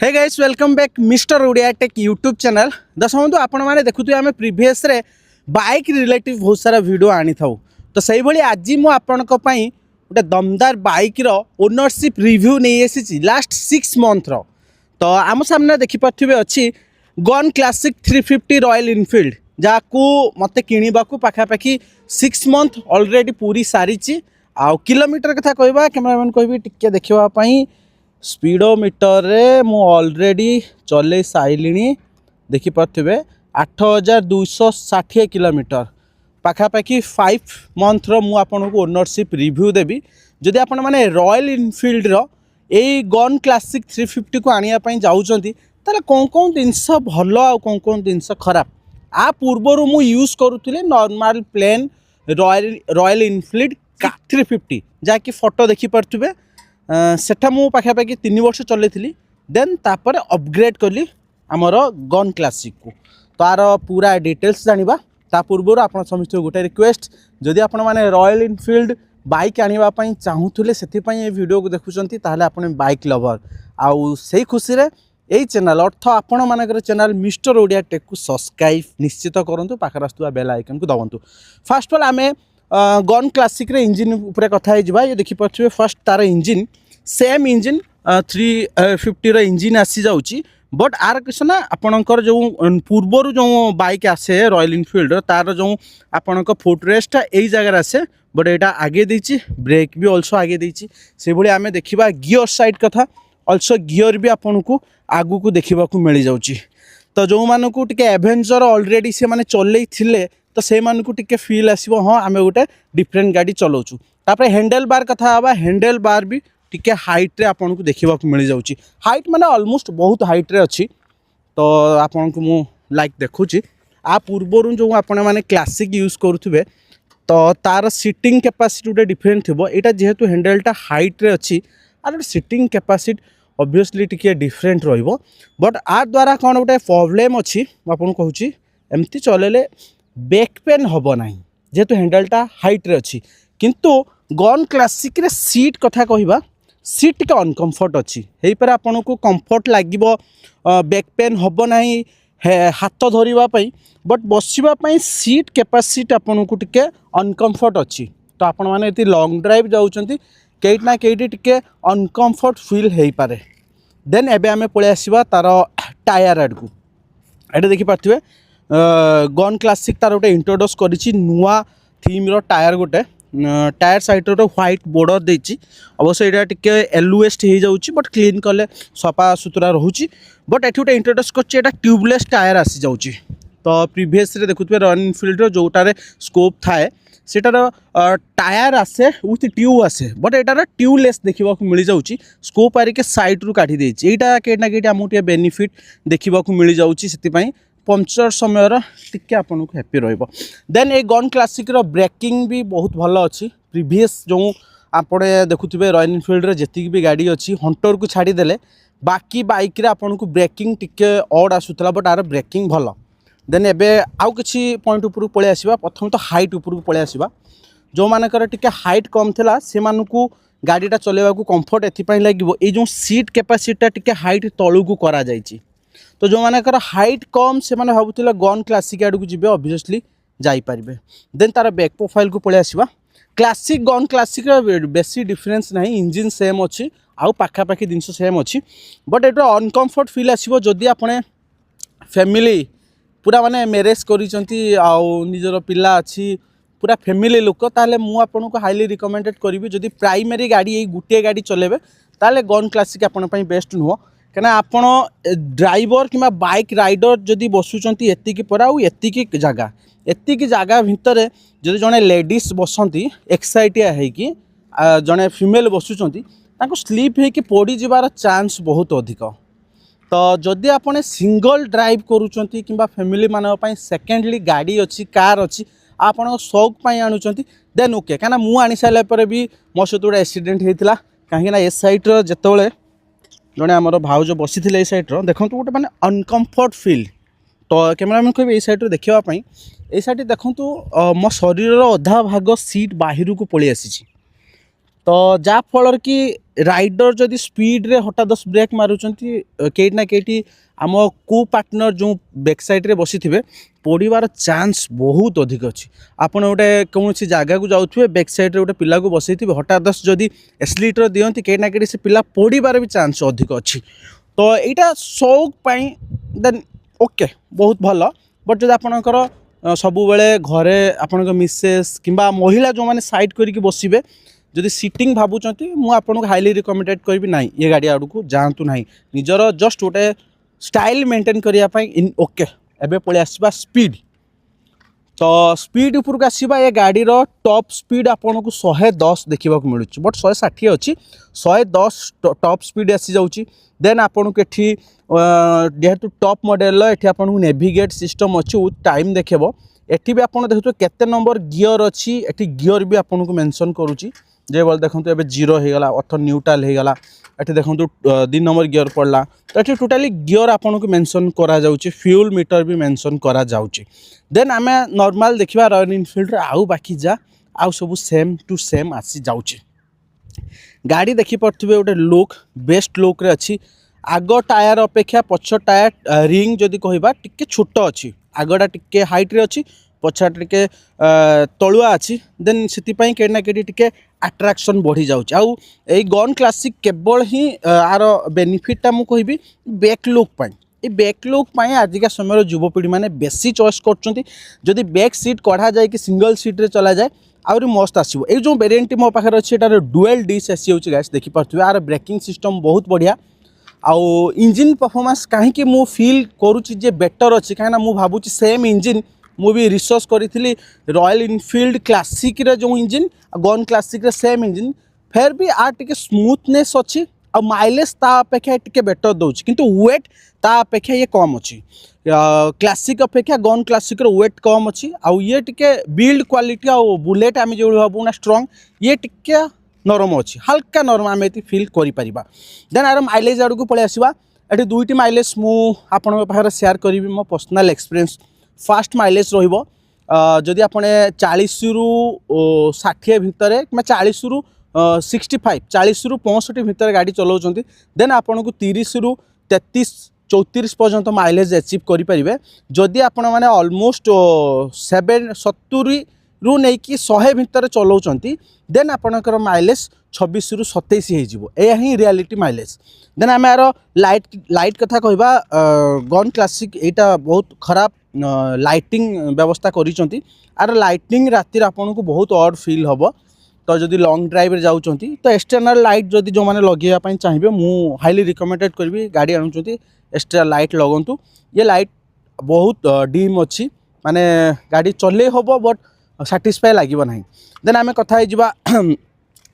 हे guys welcome back mister Odia tech YouTube channel दर्शक बंधु आपण मैंने देखुए आम प्रिवियस रे बाइक रिलेटिव बहुत सारा वीडियो आनी था तो सही भाई आज मुझे गोटे दमदार बाइक ओनरशिप रिव्यू नहीं आसी लास्ट 6 मंथ तो आम सामने देखिपे अच्छी गन क्लासिक 350 रॉयल इनफिल्ड जहाँ मत किणवा पाखापाखि 6 मंथ ऑलरेडी पूरी सारी आ किलोमीटर कथा कहवा कैमरामैन कह टिके देखापी स्पीडोमीटर रे मु ऑलरेडी चले सारे देखिपे 8260 किलोमीटर पाखापाखि 5 मंथ रो मु आपनको ओनरशिप रिव्यू देवी जदि आपण माने रॉयल इनफिल्ड रो ए गन क्लासिक 350 को आनिया पई जाउचंती ताले कोन कोन जिनस भलो आ कोन कोन जिनस खराब आ पूर्वरु मु यूज करूथिले नॉर्मल प्लेन रॉयल इनफिल्ड 350 जाकि फोटो देखि परथुबे सेठा मु पाखापाखि 3 वर्ष चलैथिली देन तापर अपग्रेड कली आमर गन क्लासिक को तार पूरा डिटेल्स जानिबा ता पूर्व आपण समस्त गोटे रिक्वेस्ट जदि आपण माने रॉयल इनफिल्ड बाइक आनिबा पई चाहूथुले सेति पई ए वीडियो को देखुचंती ताहले आपण बाइक लवर आउ सेही खुशी रे एई चैनल अर्थ आपण मानकर चैनल मिस्टर ओडिया टेक को सब्सक्राइब निश्चित करंतु पाखर आस्तुवा बेल आइकन को दबंतु। फर्स्ट ऑफ ऑल आमे गन क्लासिक रे इंजिन ऊपर कथा हे जिबा ये देखि पछुए फर्स्ट तार इंजिन सेम इंजिन 350 रो इंजिन आसी जाउची बट आर किस ना आपणकर जो पूर्वर जो बाइक आसे रॉयल इनफिल्ड तार जो आपणक फुट रेस्टा यही जगह आसे बट यहाँ आगे देची ब्रेक भी ऑल्सो आगे देची से भाई आम देखा गियर साइड कथा ऑल्सो गियर भी आपन को आगू को देखा मिल जाऊँगी तो जो मानक टिके एवेंजर ऑलरेडी से माने चलई थिले तो से मानक टिके फील आसो हाँ आम गोटे डिफरेंट गाड़ी चलाऊँ तापर हैंडल बार कथा हवा हैंडल बार भी टिके हाइट रे आपन को देखा मिल जाऊँगी हाइट माने ऑलमोस्ट बहुत हाइट रे अच्छी तो आपन को मु लाइक देखुची आ पूर्वर जो आपण माने क्लासिक यूज करुवे तो तार सीटिंग कैपेसिटी गोटे डिफरेंट थी यहाँ जेहेतु हैंडलटा हाइट रे अच्छी आर सीटिंग कैपेसिटी ऑब्वियसली टिके डिफरेंट रहिबो बट आ द्वारा कौन गोटे प्रॉब्लम अच्छी आपन कहूँ एमती चलेले बैक पेन हम ना जेहेतु हैंडलटा हाइट रे अच्छी किंतु गन क्लासिक रे सीट कथा कहवा सीट टिके अनकम्फर्ट अच्छी यही पर आपन को कंफर्ट लगे बैक पेन हम ना हाथ धरवाई बट बसवाई सीट कैपेसिटी आपन को टिके अनकम्फर्ट अच्छी तो आपण मैंने ये लॉन्ग ड्राइव जाऊँच कईट ना कईट टिके अनकम्फर्ट फील हो पारे देन एबे आमे पळे आसीबा तार टायर आड को एटा देखि पारथिबे गन क्लासिक तार गोटे इंट्रोड्यूस करिछि नुआ थीम रो टायर गोटे टायर साइड रो व्हाइट बॉर्डर देछि अवश्य एटा टिके एलुएस्ट हो जाउछि बट क्लीन कले सफा सुतरा रहउछि बट एठी गोटे इंट्रोड्यूस करछि एटा ट्यूबलेस टायर आसी जाउछि तो प्रीवियस रे देखुथबे रॉयल इनफिल्ड रो जोटारे स्कोप थाए सेटार टायर आसे विथ ट्यूब आसे बट एटार ट्यूबलेस देखा मिल जाऊँगी स्कोप आरिके साइड रू काढ़ी देछि एटा केना केटी आमु बेनिफिट देखा मिल जाऊँगी से पंचर समय टिके आपन को हैप्पी रहिबो देन ए गन क्लासिक रो ब्रेकिंग भी बहुत भलो अच्छी प्रीवियस जो आपड़े देखुथिबे रॉयल इनफिल्ड रे जेतिक भी गाड़ी अच्छी हंटर को छाड़ी देले बाकी बाइक रे आपन को ब्रेकिंग टिके ऑड आसुतला बट आर ब्रेकिंग भलो देन एबे आउ किछि पॉइंट ऊपर पळे आसीबा प्रथम तो हाइट ऊपर को पळे आसीबा जो मानकर टिके हाइट कम थिला से मानकू गाड़ीटा चलेबा को कंफर्ट एथि पई लागिवो ए जो सीट कैपेसिटी टिके हाइट तळु को करा जायछि तो जो मानकर हाइट कम से माने भाबुथिला गन क्लासिक आडू को जिबे ऑब्वियसली जाई परिबे देन तार बैक प्रोफाइल को पळे आसीबा क्लासिक गन क्लासिक बेसी डिफरेंस नहीं इंजिन सेम अच्छी आउ पाखा पाखी जिनस सेम अच्छी बट एटा अनकम्फर्ट फील आसीबो जदि आपने फैमिली पूरा माने मैरेज करिसंती आउ निजर पिला अच्छी पूरा फैमिली लोक ताले मु आपन को हाईली रिकमेंडेड करी जदि प्राइमरी गाड़ी ये गोटे गाड़ी चलेबे ताले गन क्लासिक आपन पई बेस्ट नुह कना आपन ड्राइवर किंबा बाइक राइडर जदि बसुचंती एतिकी पर आउ एतिकी जगह भितर जदि जने लेडीज बसंती एक्साइटिया है कि जने फीमेल बसुचंती ताको स्लीप है कि पड़ी जिबार चांस बहुत अधिक तो जदि आपने सिंगल ड्राइव करूचंती किंबा फैमिली मानक पई सेकेंडली गाड़ी अच्छी कार अच्छी आपण शौक पई आणुचंती देन ओके काना मु आनी साला पर भी मो सहित गोटे एक्सीडेंट होता कहीं ए साइड रो जेतबेले जने हमर भाउज बसी थिले ए साइड रो देखंतु गोटे माने अनकम्फर्ट फील तो कैमरामैन कहबे ए साइड रो देखिबा पई ए साइड देखंतु मो शरीर रो अधा भाग सीट बाहिर को पळी आसीची तो जा फल कि राइडर जदि स्पीड रे हठात ब्रेक मारुचंती कहीं ना कहीं आम को पार्टनर जो बैक साइड रे बसी थे पड़ार चांस बहुत अधिक अच्छी। आपड़ गोटे कौन जगह को जाऊे बैक साइड रे गोटे पिला को बसई थे हठात जदि एक्सीलेटर दिखती कहीं ना कहीं से पिला पड़ार भी चांस अधिक अच्छी। तो यहाँ शौक देन ओके बहुत भल बट जब आपणकर सबुबले घरे आपण मिसेस किंबा महिला जो मैंने साइड करके बसवे जदि सीटिंग भावुंट मुझे हाईली रिकमेंडेड करी ना ये गाड़ी आड़ को जातु ना निजर जस्ट गोटे स्टाइल मेंटेन करने ओके एबे पलि आसवा स्पीड। तो स्पीड उपरक आसवा ये गाड़ी टॉप स्पीड आपन को 110 देखा मिलूँ बट 160 अच्छी 110 टॉप स्पीड आसी जाऊँगी। देन आपन को ये जेहेतु टॉप मॉडल ये आपन को नेविगेट सिस्टम अच्छी विथ टाइम देखेब। एटी भी आपन देखु केते नंबर गियर अच्छी एटी गियर भी आपन को मेंशन करूची जे बोल देखो ए 0 हो गला अर्थ न्यूट्रल हो गला एटी देखो 2 नंबर गियर पड़ला तो ये टोटाली गियर आपन को मेंशन करा जाउची फ्यूल मीटर भी मेंशन करा जाउची। देन आमे नॉर्मल देखिबा रॉयल एनफील्ड आउ बाकी जा आउ सब सेम टू सेम आसी जाउची। गाड़ी देखि पड़थिबे गोटे लुक बेस्ट लुक रे अच्छी। आग टायर अपेक्षा पछ टायर रिंग जदि कहबा टिके छोट अच्छी आगटा टिके हाइट रे अच्छी पछा टिके तलुआ अच्छी। देन से कहीं ना कहीं टिके अट्राक्शन बढ़ी जाउची। आउ ए गन क्लासिक केवल ही आर बेनिफिटा मु कहबी बैक लुक पाई ये बैक लुक पाई आजिका समय युवपीढ़ी मैंने बेसी चॉइस करछंती। जदि बैक सीट कढ़ा जाए कि सिंगल सीट रे चला जाए आउरी मस्त आसीबो। ए जो वेरिएंट मो पाखर अछि एटार डुअल डिश आसी होची गाइस देखि पारथुबे आर ब्रेकिंग सिस्टम बहुत बढ़िया। आउ इंजिन परफॉर्मेंस कहीं मु फील करुच्ची जे बेटर अच्छी कहीं मु भावुची सेम इंजिन मु भी रिसर्च करी रॉयल इनफील्ड क्लासिक रे जो इंजिन गन क्लासिक रे सेम इंजिन फिर भी आर टिके स्मूथनेस अच्छी आ माइलेज ता अपेक्षा टिके बेटर दउची किंतु वेट ता अपेक्षा ये कम अच्छी। क्लासिक अपेक्षा गन क्लासिक रो वेट कम अच्छी आउ ये टिके बिल्ड क्वालिटी आ बुलेट आम जो भावु ना स्ट्रॉन्ग ये टिके नरम अच्छी हल्का नरम आम ये फील करें। देन आर माइलेज आड़ को पलि आसवा ये दुईटी माइलेज मुझे सेयार करी मो पर्सनल एक्सपीरियंस। फास्ट माइलेज रही आप 40 रु 60 भितर कि 40 रु 65 40 रु 65 भितर गाड़ी चलाऊँ देन आपन को 30 रु 33 34 पर्यंत माइलेज अचीव करेंगे। जदि आपण मैंने ऑलमोस्ट 70 रु नहीं कि 100 भितर चलाऊँ देन आपणकर माइलेज 26 रु 27 हो ही रियलिटी माइलेज। देन आम यार लाइट कथा कहबा गन क्लासिक यहाँ बहुत खराब लाइटिंग व्यवस्था करिसेंती आर लाइटिंग राति आपन को बहुत ऑड फील हम। तो जदि लॉन्ग ड्राइव रे जाउचंती तो एक्सटर्नल लाइट जदि जो मैंने लगे चाहिए मु हाईली रिकमेंडेड करी गाड़ी आणुचंती एक्सट्रा लाइट लगंतु। ये लाइट बहुत डिम अच्छी माने गाड़ी चले हम बट साटिस्फाई लगे ना। देन आम कथा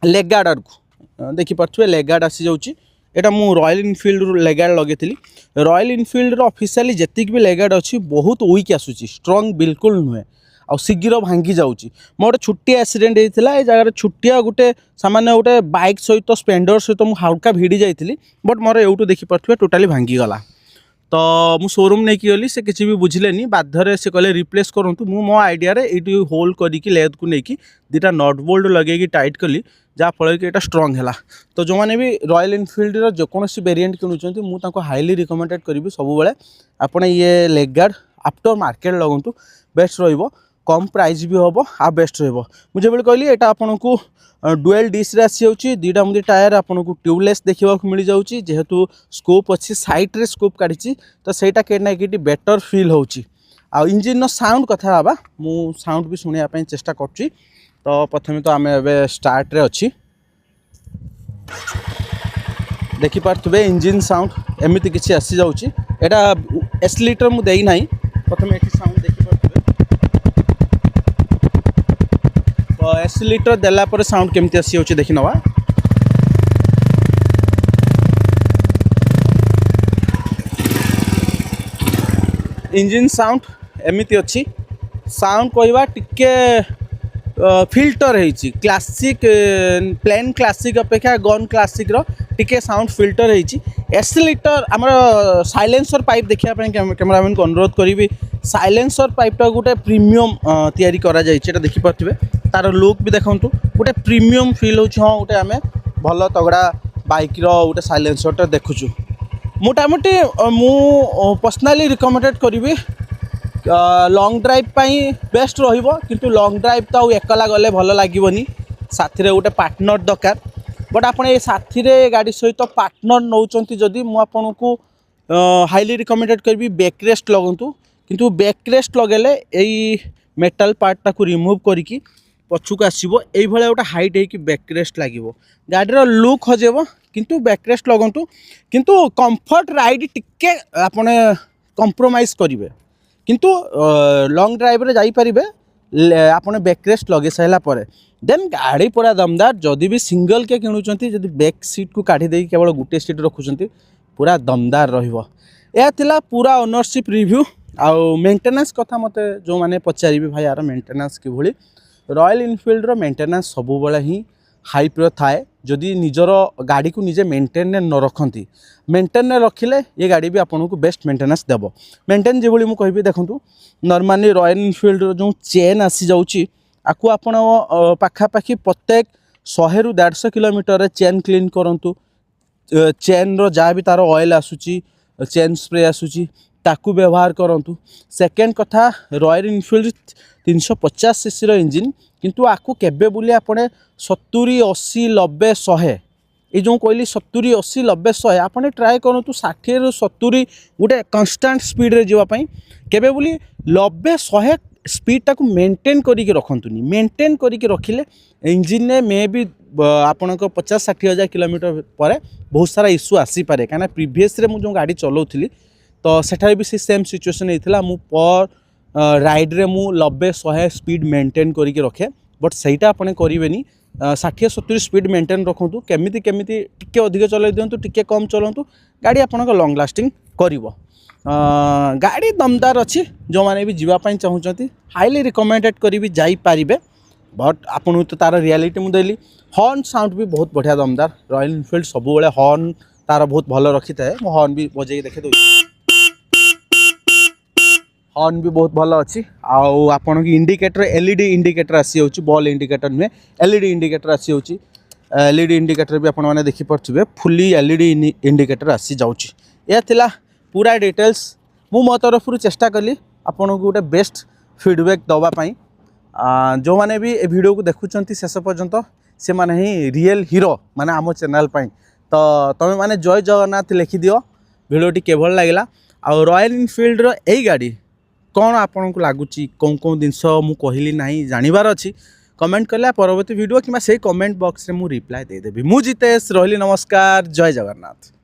लेग गार्ड को देखी पारे लेग गार्ड आसी जाऊँगी यहाँ मु रॉयल इनफील्ड लेग गार्ड लगे रॉयल इनफील्ड ऑफिशियली जेतिक भी लेग गार्ड अच्छी बहुत वीक आसूची स्ट्रॉन्ग बिल्कुल नुहे आ शीघ्र भांगी जाऊँगी। मो गोटे छुट्टिया एक्सीडेंट होता है जगह छुट्टिया गोटे सामान्य गोटे बाइक सहित स्प्लेंडर सहित मुझे हल्का भिड़ी जाइली बट मोर एवटू देखिपे टोटाली भांगी गला। तो मु शोरूम नहीं गली से किसी भी बुझिलेनी बाध्य से कहले रिप्लेस करूँ मु मो आइडिया ये होल्ड करके लेद को लेकिन दुटा नट बोल्ट लगे टाइट कली जहाँफल कि यहाँ स्ट्रंग है। तो जो मैंने भी रॉयल इनफील्ड जेकोसी वेरिएंट किणुंट मुझे हाईली रिकमेंडेड करी सब आप ये लेग गार्ड आफ्टर मार्केट लगंतु बेस्ट रहिबो कम प्राइस भी हम आ बेस्ट रहिबो। मुझे बेले कहली यहाँ आपन को डुएल डिश रे आसी जाउची दुईटा मुदी टायर आपन को ट्यूबलेस देखा मिल जाउची जेहेतु स्कोप अच्छी साइड रे स्कोप काढ़ी तो सहीटा केना कि बेटर फील होउची। आ इंजिन नो साउंड कथा हवा मु साउंड भी सुनिया पई चेष्टा करची। तो प्रथमे तो आम ए स्टार्ट रे अच्छी देखि पारथुबे इंजिन साउंड एमिति किछि आसी जाउची एटा एक्सीलेटर मु देई नाही प्रथमे एठी साउंड देखि पारथुबे तो एक्सीलेटर देला पर साउंड केमति आसी जाउची देखि नवा। इंजिन साउंड एमिति अच्छी साउंड कहवा टिके फिल्टर है क्लासिक प्लेन क्लासिक अपेक्षा गन क्लासिक टिके साउंड फिल्टर है। एक्सीलेटर आमर साइलेंसर पाइप देखापी कैमरामैन को अनुरोध करी साइलेंसर पाइपटा गोटे प्रीमियम तैयारी करा देखिपारे तार लुक भी देखु गोटे प्रीमियम फील हो हाँ गोटे आम भल तगड़ा बाइक रोटे साइलेंसर देखुचु मोटामोटी मु पर्सनाली रिकमेंडेड करी लॉन्ग ड्राइव बेस्ट रहिबो किंतु लॉन्ग ड्राइव तो आउ एकला गले भल लागोनी साथी रे गोटे पार्टनर दरकार बट आपड़ ये साथी रे गाड़ी सहित पार्टनर नौकरी जदि मुझे हाईली रिकमेंडेड करी बैक रेस्ट लगंतु किंतु बैक रेस्ट लगेले यही मेटाल पार्टा को रिमूव करिकी पछुक आसो ये गोटे हाइट है बैक रेस्ट लगे गाड़ीर लुक हजेब किंतु बैक रेस्ट लगंतु किंतु कंफर्ट राइड टिके आपने कंप्रोमाइज करेंगे किंतु लॉन्ग ड्राइव रे जाई परिबे आपने बैक रेस्ट लगे सारा पर देन गाड़ी पूरा दमदार जदि भी सिंगल के किणुचंती जदि बैक सीट को काढ़ी दे केवल गोटे सीट रखुचंती पूरा दमदार रहिबो या थिला पूरा ओनरशिप रिव्यू आउ मेंटेनेंस कथा मते जो माने पचारिबे भाई यार मेंटेनेंस कि भली रॉयल इनफील्ड रो मेंटेनेंस सबु बेला ही हाई प्रो थाए जदि निजर गाड़ी को निजे मेंटेन न रखती मेंटेन रखिले ये गाड़ी भी आपको बेस्ट मेंटेनेंस देव मेंटेन जो मुझे कहि देखूँ नॉर्मली रॉयल इनफील्ड जो चेन आसी जाऊँगी आपको आप पाखापाखि प्रत्येक 100 ରୁ 150 किलोमीटर चेन क्लीन करूँ चेन रो जहाँ भी तार ऑयल आसूची चेन स्प्रे आसूची ताकू व्यवहार करूँ सेकेंड कथा रॉयल इनफील्ड 350 सीसी इंजिन किंतु आपको केबे बोली आपने 70 80 90 100 ये जो कहली 70 80 90 100 आपने ट्राए करूँ 60 ରୁ 70 गोटे कन्स्टांट स्पीड रे जीवाई केबे बोली 90 100 स्पीड टाक मेंटेन करिक रखंतुनी मेंटेन करिक रखिले इंजिन ने मे भी आपण 50-60 हज़ार किलोमीटर पर बहुत सारा इश्यू आसी पारे कहीं प्रीवियस रे मु जो गाड़ी चलाऊली तो सेठारे भी से सेम सिचुएसन होता मु पर राइड रे मु 90-100 स्पीड मेंटेन करिक रखे बट सहीटा आपने करेंगे 60-70 स्पीड मेंटेन रखुँ केमिति केमिति टिके अधिक चलाई दिंतु टिके कम चलातु गाड़ी आपन लॉन्ग लास्टिंग करिवो गाड़ी दमदार अच्छी जो मैंने भी जीवाई चाहूँगी हाईली रिकमेंडेड करी जाई पारिबे बट आपन तो तार रियलिटी मुझे देली हॉर्न साउंड भी बहुत बढ़िया दमदार रॉयल इनफील्ड सब हॉर्न तार बहुत भल रखी थाए मो हॉर्न भी बजे देखे दो हॉर्न भी बहुत भल अच्छी आउ आपन की इंडिकेटर एलईडी इंडिकेटर आसी जाऊँगी बॉल इंडिकेटर नुहे एलईडी इंडिकेटर आसी जाऊँगी एलईडी इंडिकेटर भी आपने देखी पारे फुली एलईडी इंडिकेटर आसी जाऊँगी यह थिला पूरा डिटेल्स मु मो तरफ चेष्टा कली आपन को गोटे बेस्ट फीडबैक दवापाई जो मैंने भी ए वीडियो को देखुंत शेष पर्यंत से माने ही रियल हीरो माने आम चैनल पाई तो तुम मैंने जय जगन्नाथ लिखि दियो वीडियोटी केवल लगिला आ रॉयल इनफील्ड रो एई गाड़ी कौन आपन को लगुच कौन कौन जिनस मु कहली नहीं जानिबार अच्छी कमेंट कले परवर्ती वीडियो कि से कमेंट बॉक्स रे मु रिप्लाई दे देबी मु जितेश रही नमस्कार जय जगन्नाथ।